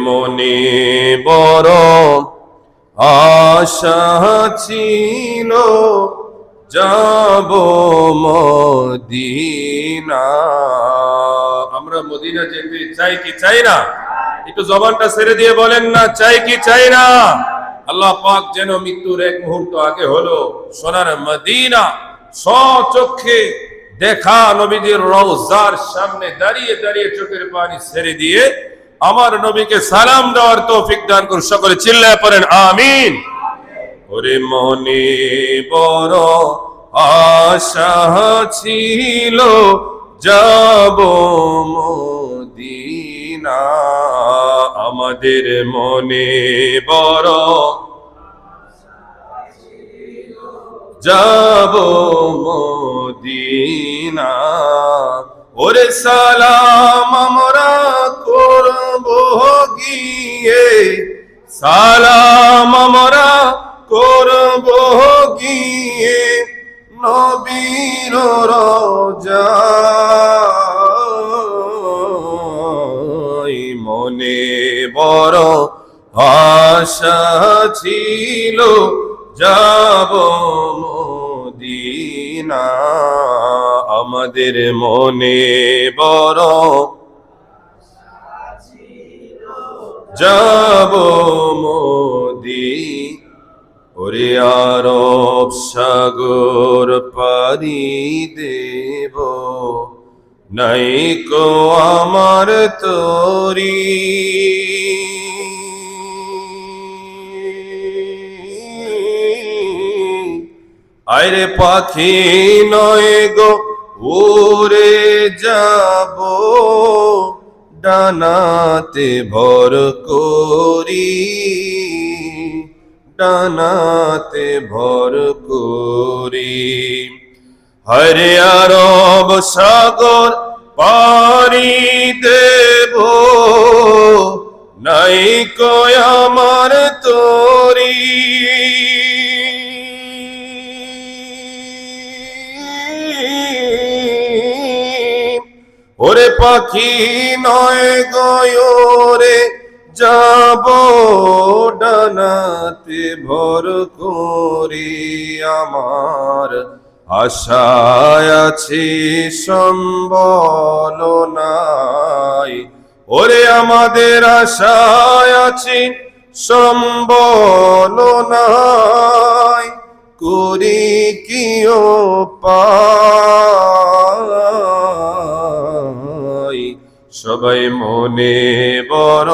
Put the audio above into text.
মনে বড় আশা ছিল যাব মদিনা। আমরা মদিনা যেতে চাই কি চাই না? একটু জবানটা ছেড়ে দিয়ে বলেন না, চাই কি চাই না? আল্লাহ পাক যেন মৃত্যুর এক মুহূর্ত আগে হলো সোনার মদিনা স্বচক্ষে দেখা, নবীজির রওজার সামনে দাঁড়িয়ে দাঁড়িয়ে চোখের পানি ছেড়ে দিয়ে আমার নবীকে সালাম দেওয়ার তৌফিক দান করুন। সকলে চিল্লায় পড়েন আমিন। ওরে মনে বড় আশা ছিল যাব মদিনা। আমাদের মনে বড় যাব মদিনা। ওরে সালাম আমরা করব গিয়ে, সালাম আমরা করব গিয়ে নবীর রওজায়। মনে বড় আশা ছিল যাব মদিনা। আমাদের মনে বড় যাব মদিনা। ওরে আরব সাগর পাড়ি দেব, নাই কো আমার তরি। আরে পাখি নয় গো উড়ে যাব, ডানাতে ভর করি, ডানাতে ভর করি। হরে আরব সাগর পাড়ি দেব, নাই কো আমার তরি। ওরে পাখি নয় গয়রে যাব, ডানাতে ভর করি। আমার আশায় আছি সম্বল নাই, ওরে আমাদের আশায় আছি সম্বল নাই। করি কি উপায়, সবাই মনে বড়